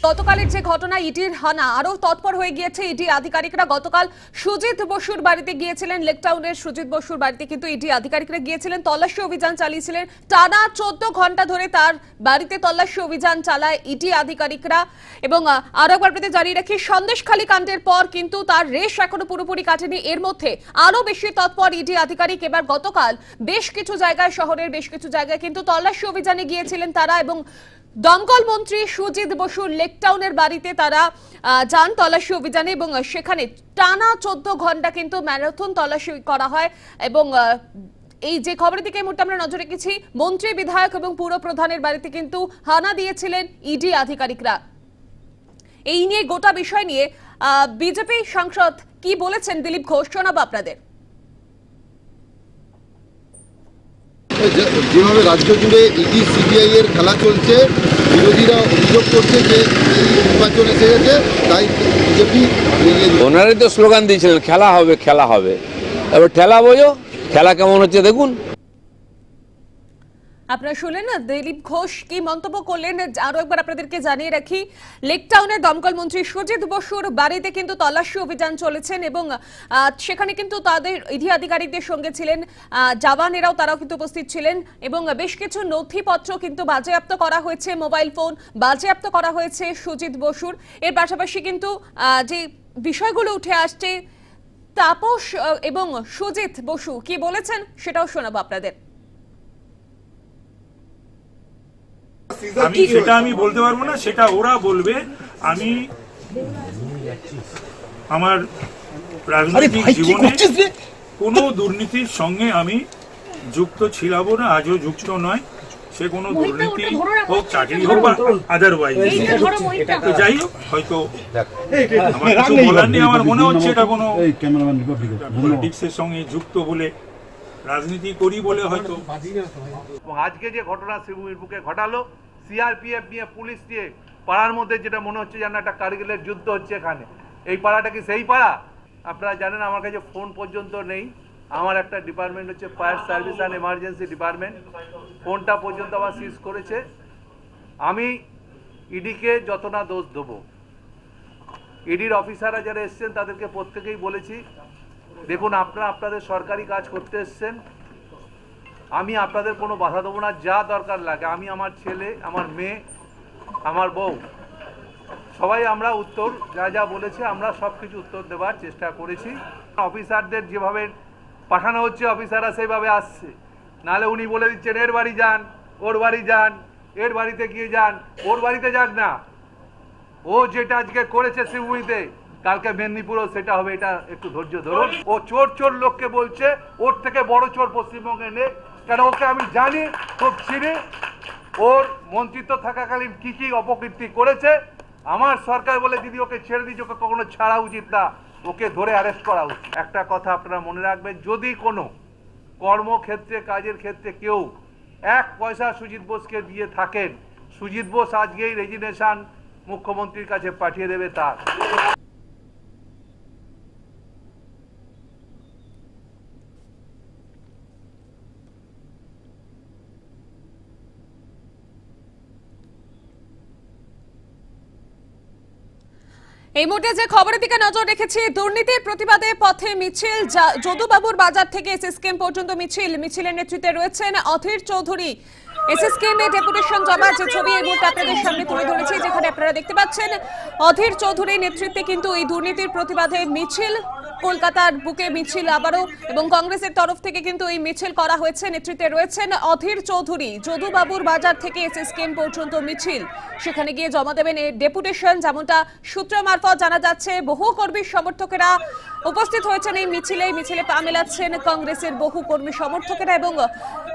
গতকালের যে ঘটনা ইডির হানা আরো তৎপর হয়ে গিয়েছে ইডি আধিকারিকরা। গতকাল সুজিত বসুর বাড়িতে গিয়েছিলেন, লেকটাউনের সুজিত বসুর বাড়িতে কিন্তু ইডি আধিকারিকরা গিয়েছিলেন, তল্লাশি অভিযান চালিয়েছিলেন। টানা 14 ঘন্টা ধরে তার বাড়িতে তল্লাশি অভিযান চালায় ইডি আধিকারিকরা। এবং আরো একবার আপনাদের জানিয়ে রাখি, সন্দেশখালী কাণ্ডের পর কিন্তু তার রেশ এখনো পুরোপুরি কাটেনি। এর মধ্যে আরো বেশি তৎপর ইডি আধিকারিক। এবার গতকাল বেশ কিছু জায়গায়, শহরের বেশ কিছু জায়গায় কিন্তু তল্লাশি অভিযানে গিয়েছিলেন তারা এবং দমকল মন্ত্রী সুজিত বসুর লেকটাউনের বাড়িতে তারা যান তল্লাশি অভিযানে এবং সেখানে টানা 14 ঘন্টা কিন্তু ম্যারাথন তল্লাশি করা হয়। এবং এই যে খবরের দিকে মুহূর্তে আমরা নজর রেখেছি, মন্ত্রী, বিধায়ক এবং পুর প্রধানের বাড়িতে কিন্তু হানা দিয়েছিলেন ইডি আধিকারিকরা। এই নিয়ে গোটা বিষয় নিয়ে বিজেপি সাংসদ কি বলেছেন দিলীপ ঘোষ, শোনাবো আপনাদের। যেভাবে রাজ্য জুড়ে ইডি সিবিআই এর খেলা চলছে, বিরোধীরা অভিযোগ করছে যে নির্বাচন এসে গেছে, তাই বিজেপি ওনারাই তো স্লোগান দিয়েছিলেন খেলা হবে খেলা হবে। এবার ঠেলা বোঝো, খেলা কেমন হচ্ছে দেখুন। আপনারা শুনলেন না দিলীপ ঘোষ কি মন্তব্য করলেন। আরো একবার আপনাদেরকে জানিয়ে রাখি, লেকটাউনে দমকল মন্ত্রী সুজিত বসুর বাড়িতে কিন্তু তল্লাশি অভিযান চলেছেন এবং সেখানে কিন্তু তাদের ইডি আধিকারিকদের সঙ্গে ছিলেন জওয়ানেরাও, তারাও কিন্তু উপস্থিত ছিলেন এবং বেশ কিছু নথিপত্র কিন্তু বাজেয়াপ্ত করা হয়েছে, মোবাইল ফোন বাজেয়াপ্ত করা হয়েছে সুজিত বসুর। এর পাশাপাশি কিন্তু যে বিষয়গুলো উঠে আসছে, তাপস এবং সুজিত বসু কি বলেছেন সেটাও শোনাবো আপনাদের। সেটা আমি বলতে পারবো না, সেটা ওরা বলবে। আমি আমার রাজনৈতিক জীবনে কোনো দুর্নীতির সঙ্গে আমি যুক্ত ছিলাম না, আজও যুক্ত নয়। সে কোনো দুর্নীতি হোক, চাকরি হোক বা আদারওয়াইজ। যাই হোক, হয়তো আমার কিছু বলার নেই। আমার মনে হচ্ছে এটা কোনো পলিটিক্সের সঙ্গে যুক্ত বলে, রাজনীতি করি বলে হয়তো। আজকে যে ঘটনা শ্রীভূমির বুকে ঘটালো, সিআরপিএফ নিয়ে, পুলিশ নিয়ে, পাড়ার মধ্যে যেটা মনে হচ্ছে যেন একটা কার্গিলের যুদ্ধ হচ্ছে এখানে। এই পাড়াটা কি সেই পাড়া? আপনারা জানেন আমার কাছে ফোন পর্যন্ত নেই। আমার একটা ডিপার্টমেন্ট হচ্ছে fire service and emergency department, ফোনটা পর্যন্ত আবার সিজ করেছে। আমি ইডিকে যত না দোষ দেবো, ইডির অফিসাররা যারা এসছেন তাদেরকে প্রত্যেকেই বলেছি, দেখুন আপনারা আপনাদের সরকারি কাজ করতে এসছেন, আমি আপনাদের কোনো বাধা দেবো না। যা দরকার লাগে, আমি, আমার ছেলে, আমার মেয়ে, আমার বউ, সবাই আমরা উত্তর যা যা বলেছে আমরা সব কিছু উত্তর দেওয়ার চেষ্টা করেছি। অফিসারদের যেভাবে পাঠানো হচ্ছে অফিসাররা সেইভাবে আসছে, নাহলে উনি বলে দিচ্ছেন এর বাড়ি যান, ওর বাড়ি যান, এর বাড়িতে গিয়ে যান, ওর বাড়িতে যাক না। ও যেটা আজকে করেছে শ্রীভূমিতে, কালকে মেদিনীপুরও সেটা হবে। এটা একটু ধৈর্য ধরুন। ও চোর চোর লোককে বলছে, ওর থেকে বড় চোর পশ্চিমবঙ্গে নেই। কারণ ওকে আমি জানি, খুব চিনি, ওর মন্ত্রিত্ব থাকাকালীন কি কি অপকীর্তি করেছে। আমার সরকার বলে দিদি ওকে ছেড়ে দিয়েছে, ওকে কখনো ছাড়া উচিত না, ওকে ধরে অ্যারেস্ট করা উচিত। একটা কথা আপনারা মনে রাখবেন, যদি কোনো কর্মক্ষেত্রে, কাজের ক্ষেত্রে কেউ 1 পয়সা সুজিত বোসকে দিয়ে থাকেন, সুজিত বোস আজকেই রেজিগনেশন মুখ্যমন্ত্রীর কাছে পাঠিয়ে দেবে তার। এই মুহূর্তে যে খবরের দিকে নজর রেখেছি, দুর্নীতির প্রতিবাদে পথে মিছিল, যদুবাবুর বাজার থেকে এসএসকেএম পর্যন্ত মিছিল। মিছিলের নেতৃত্বে রয়েছেন অধীর চৌধুরী। এসএসকেএম এ ডেপুটেশন জমা যে ছবি এই মুহূর্তে আপনাদের সামনে তুলে ধরেছি, যেখানে আপনারা দেখতে পাচ্ছেন অধীর চৌধুরীর নেতৃত্বে কিন্তু এই দুর্নীতির প্রতিবাদে মিছিল, কলকাতার বুকে মিছিল আবারও, এবং কংগ্রেসের তরফ থেকে কিন্তু এই মিছিল করা হয়েছে। নেতৃত্বে রয়েছেন অধীর চৌধুরী। যদুবাবুর বাজার থেকে এসএসকেএম পর্যন্ত মিছিল, সেখানে গিয়ে জমা দেবেন এই ডেপুটেশন। যেমনটা সূত্র মারফত জানা যাচ্ছে, বহু কর্মী সমর্থকেরা উপস্থিত হয়েছেন এই মিছিলে। মিছিলে পা মেলাচ্ছেন কংগ্রেসের বহু কর্মী সমর্থকেরা এবং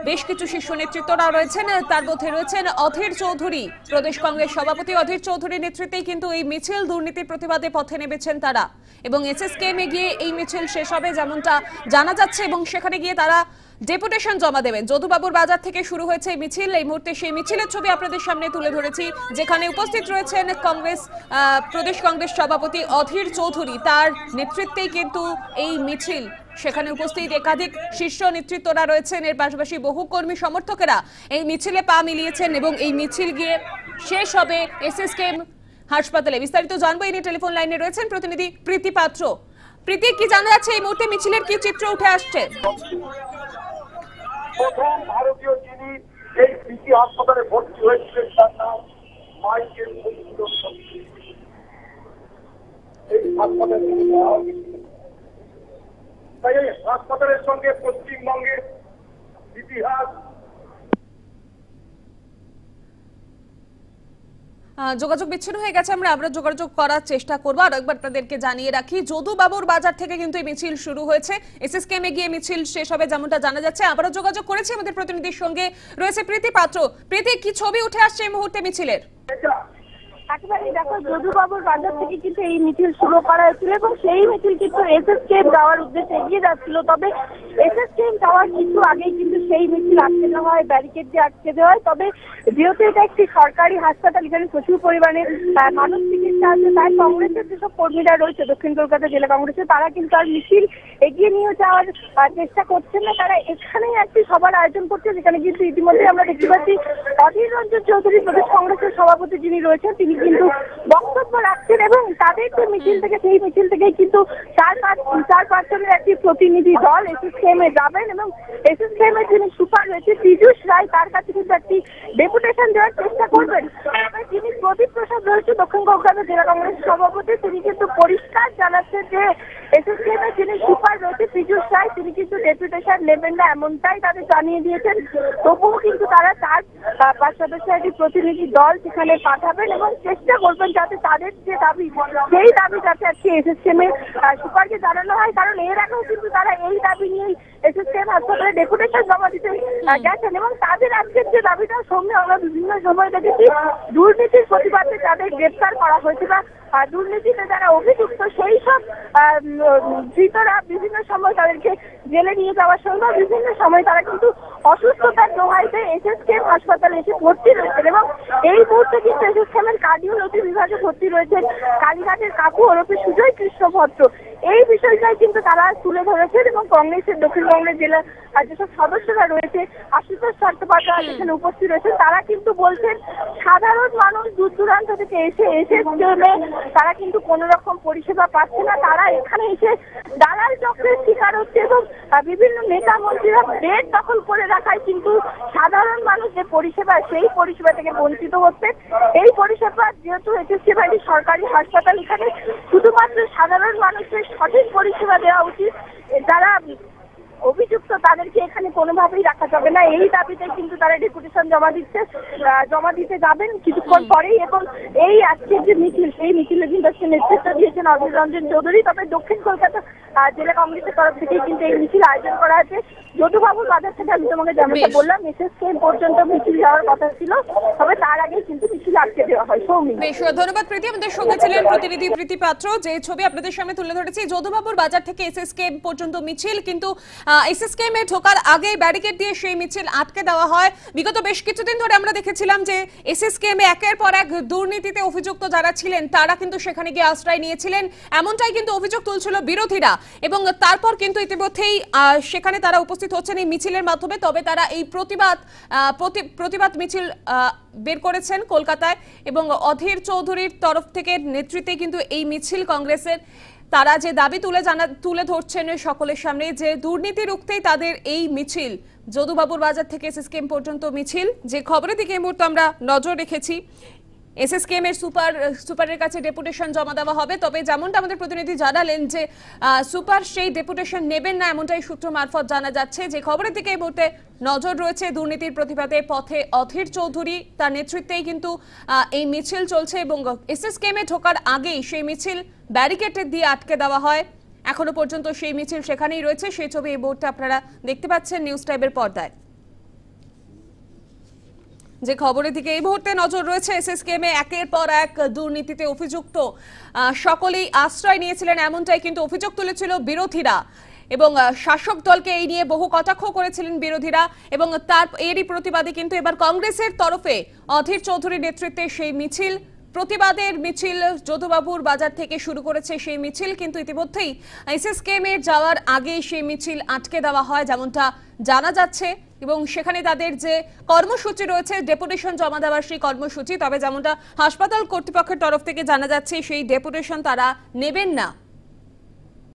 বেশ কিছু শীর্ষ নেতৃত্বরা রয়েছেন। তার মধ্যে রয়েছেন অধীর চৌধুরী, প্রদেশ কংগ্রেস সভাপতি অধীর চৌধুরীর নেতৃত্বেই কিন্তু এই মিছিল, দুর্নীতির প্রতিবাদে পথে নেমেছেন তারা। এবং এসএসকেএম এ গিয়ে এই মিছিল শেষ হবে যেমনটা জানা যাচ্ছে এবং সেখানে গিয়ে তারা ডেপুটেশন জমা দেবেন। যদুবাবুর বাজার থেকে শুরু হয়েছে এই মিছিল। এই মুহূর্তে সেই মিছিলের ছবি আপনাদের সামনে তুলে ধরেছি, যেখানে উপস্থিত রয়েছেন কংগ্রেস প্রদেশ কংগ্রেস সভাপতি অধীর চৌধুরী। তার নেতৃত্বেই কিন্তু এই মিছিল, সেখানে উপস্থিত একাধিক শীর্ষ নেতৃত্বরা রয়েছেন। এর পাশাপাশি বহু কর্মী সমর্থকেরা এই মিছিলে পা মিলিয়েছেন এবং এই মিছিল গিয়ে শেষ হবে এসএসকেএম হাসপাতালে। বিস্তারিত জানবো এই নিয়ে টেলিফোন লাইনে রয়েছেন প্রতিনিধি প্রীতি পাত্র। প্রীতি, কি জানা যাচ্ছে এই মুহূর্তে মিছিলের কি চিত্র উঠে আসছে? প্রথম ভারতীয় যিনি এই পিজি হাসপাতালে ভর্তি হয়েছিলেন তার নাম মাইকেল মধুসূদন। এই হাসপাতালে তাই এই হাসপাতালের সঙ্গে পশ্চিমবঙ্গের ইতিহাস যোগাযোগ বিচ্ছিন্ন হয়ে গেছে, আমরা যোগাযোগ করার চেষ্টা করবো। আর একবার আপনাদেরকে জানিয়ে রাখি, যদুবাবুর বাজার থেকে কিন্তু এই মিছিল শুরু হয়েছে, এসএসকেএম এ গিয়ে মিছিল শেষ হবে যেমনটা জানা যাচ্ছে। আবারও যোগাযোগ করেছি আমাদের প্রতিনিধির সঙ্গে, রয়েছে প্রীতি পাত্র। প্রীতি, কি ছবি উঠে আসছে এই মুহূর্তে মিছিলের? একেবারে দেখো, যদুবাবুর বাজার থেকে কিন্তু এই মিছিল শুরু করা হয়েছিল এবং সেই মিছিল কিন্তু এসএসকেএম যাওয়ার উদ্দেশ্যে এগিয়ে যাচ্ছিল। তবে এসএসকেএম যাওয়ার কিছু আগেই কিন্তু সেই মিছিল আটকে দেওয়া হয়, ব্যারিকেড দিয়ে আটকে দেওয়া হয়। তবে যেহেতু এটা একটি সরকারি হাসপাতাল, এখানে প্রচুর পরিমাণে মানুষ চিকিৎসা আছে, তাই কংগ্রেসের যেসব কর্মীরা রয়েছে দক্ষিণ কলকাতা জেলা কংগ্রেসের, তারা কিন্তু আর মিছিল এগিয়ে নিয়ে যাওয়ার চেষ্টা করছেন না। তারা এখানেই একটি সভার আয়োজন করছে, যেখানে কিন্তু ইতিমধ্যে আমরা দেখতে পাচ্ছি অধীর রঞ্জন চৌধুরী প্রদেশ কংগ্রেসের সভাপতি যিনি রয়েছেন, তিনি কিন্তু বক্তব্য রাখছেন এবং তাদের যে মিছিল থেকে সেই মিছিল থেকে কিন্তু চার পাঁচজনের একটি প্রতিনিধি দল এসএসকেএম এ যাবেন এবং এসএসকেএম এর যিনি সুপার রয়েছে পীযূষ রায়, তার কাছে কিন্তু একটি ডেপুটেশন দেওয়ার চেষ্টা করবেন। যিনি প্রদীপ প্রসাদ রয়েছে দক্ষিণ কলকাতা জেলা কংগ্রেসের সভাপতি, তিনি কিন্তু পরিষ্কার জানাচ্ছেন যে এসএসকেএম এর যিনি সুপার রয়েছে পীযূষ রায়, তিনি কিন্তু ডেপুটেশন নেবেন না, এমনটাই তাদের জানিয়ে দিয়েছেন। তবুও কিন্তু তারা 4-5 সদস্যের একটি প্রতিনিধি দল সেখানে পাঠাবেন এবং চেষ্টা করবেন যাতে তাদের যে দাবি, সেই দাবি যাতে আজকে এসএসকেএম এর সুপারকে জানানো হয়। কারণ এর আগেও কিন্তু তারা এই দাবি নিয়েই এসএসকেএম হাসপাতালে ডেপুটেশন জমা দিতে গেছেন এবং তাদের আজকের যে দাবিটার সঙ্গে আমরা বিভিন্ন সময় দেখেছি দুর্নীতির প্রতিবাদে তাদের গ্রেপ্তার করা হয়েছে বা দুর্নীতিতে যারা অভিযুক্ত সেই সব ধৃতরা বিভিন্ন সময় তাদেরকে জেলে নিয়ে যাওয়ার সঙ্গে বিভিন্ন সময় তারা কিন্তু অসুস্থতার দোহাইতে এসএসকেএম হাসপাতালে এসে ভর্তি রয়েছেন এবং এই মুহূর্তে কিন্তু এসএসকেএম এর কার্ডিওলজি বিভাগে ভর্তি রয়েছেন কালীঘাটের কাকু ওরফে সুজয় কৃষ্ণ ভদ্র। এই বিষয়টাই কিন্তু তারা তুলে ধরেছেন এবং কংগ্রেসের দক্ষিণ কংগ্রেস জেলার যেসব সদস্যরা রয়েছে, আশুতোষ চট্টোপাধ্যায় এখানে উপস্থিত রয়েছেন, তারা কিন্তু বলছেন সাধারণ মানুষ দূর দূরান্ত থেকে এসএসকেএমে তারা কিন্তু কোন রকম পরিষেবা পাচ্ছে না। তারা এখানে এসে দালাল চক্রের শিকার হচ্ছে এবং বিভিন্ন নেতা মন্ত্রীরা বেড দখল করে রাখায় কিন্তু সাধারণ মানুষ যে পরিষেবা, সেই পরিষেবা থেকে বঞ্চিত হচ্ছে। এই পরিষেবা যেহেতু এসএসকেএম একটি সরকারি হাসপাতাল, এখানে শুধুমাত্র সাধারণ মানুষের সঠিক পরিষেবা দেওয়া উচিত। যারা অভিযুক্ত তাদেরকে এখানে কোনোভাবেই রাখা যাবে না, এই দাবিতে কিন্তু তারা ডেপুটেশন জমা দিতে যাবেন কিছুক্ষণ পরেই। এবং এই আজকের যে মিছিল, সেই মিছিলে কিন্তু নেতৃত্ব দিয়েছেন অধীর রঞ্জন চৌধুরী। তবে দক্ষিণ কলকাতা জেলা কংগ্রেসের তরফ থেকে কিন্তু এই মিছিল আয়োজন করা হয়েছে যদুবাবুর বাজার থেকে। আমি তোমাকে যেমনটা বললাম এসএসকেএম পর্যন্ত মিছিল যাওয়ার কথা ছিল, তবে তার আগে কিন্তু মিছিল আটকে দেওয়া হয়। সৌমি, বেশ ধন্যবাদ প্রীতি। আমাদের সঙ্গে ছিলেন প্রতিনিধি প্রীতি পাত্র। যে ছবি আপনাদের সামনে তুলে ধরেছি, যদুবাবুর বাজার থেকে এসএসকেএম পর্যন্ত মিছিল, কিন্তু এসএসকেএম এ ঢোকার আগে ব্যারিকেড দিয়ে সেই মিছিল আটকে দেওয়া হয়। বিগত বেশ কিছুদিন ধরে আমরা দেখেছিলাম যে এসএসকেএম এ একের পর এক দুর্নীতিতে অভিযুক্ত যারা ছিলেন তারা কিন্তু সেখানে গিয়ে আশ্রয় নিয়েছিলেন, এমনটাই কিন্তু অভিযোগ তুলছিল বিরোধীরা। এবং তারপর কিন্তু ইতিমধ্যেই সেখানে তারা উপস্থিত হচ্ছেন এই মিছিলের মাধ্যমে। তবে তারা এই প্রতিবাদ মিছিল বের করেছেন কলকাতায় এবং অধীর চৌধুরীর তরফ থেকে নেতৃত্বে কিন্তু এই মিছিল কংগ্রেসের। তারা যে দাবি তুলে ধরছেন সকলের সামনে, যে দুর্নীতি রুখতেই তাদের এই মিছিল, যদুবাবুর বাজার থেকে এসএসকেএম পর্যন্ত মিছিল। যে খবরের দিকে এই মুহূর্তে আমরা নজর রেখেছি, এসএসকেএম এর সুপারের কাছে ডেপুটেশন জমা দেওয়া হবে। তবে যেমনটা আমাদের প্রতিনিধি জানালেন যে সুপার সেই ডেপুটেশন নেবেন না, এমনটাই সূত্র মারফত জানা যাচ্ছে। যে খবরের দিকে এই মুহূর্তে নজর রয়েছে, দুর্নীতির প্রতিবাদে পথে অধীর চৌধুরী, তার নেতৃত্বেই কিন্তু এই মিছিল চলছে এবং এসএসকেএম এ ঢোকার আগেই সেই মিছিল ব্যারিকেড দিয়ে আটকে দেওয়া হয়। এখনো পর্যন্ত সেই মিছিল সেখানেই রয়েছে। সেই ছবি এই মুহূর্তে আপনারা দেখতে পাচ্ছেন নিউজ টাইমের পর্দায়। যে খবরের দিকে এই মুহূর্তে নজর রয়েছে, এসএসকেএম এ একের পর এক দুর্নীতিতে অভিযুক্ত সকলেই আশ্রয় নিয়েছিলেন, এমনটাই কিন্তু অভিযোগ তুলেছিল বিরোধীরা এবং শাসক দলকে এই নিয়ে বহু কটাক্ষ করেছিলেন বিরোধীরা। এবং এরই প্রতিবাদে কিন্তু এবার কংগ্রেসের তরফে অধীর চৌধুরীর নেতৃত্বে সেই মিছিল প্রতিবাদের মিছিল যদুবাবুর বাজার থেকে শুরু করেছে সেই মিছিল, কিন্তু ইতিমধ্যেই এসএসকেএম এর যাওয়ার আগে সেই মিছিল আটকে দেওয়া হয় যেমনটা জানা যাচ্ছে, এবং সেখানে তাদের যে কর্মসূচি রয়েছে ডেপুটেশন জমা দেওয়ার সেই কর্মসূচি, তবে যেমনটা হাসপাতাল কর্তৃপক্ষের তরফ থেকে জানা যাচ্ছে সেই ডেপুটেশন তারা নেবেন না।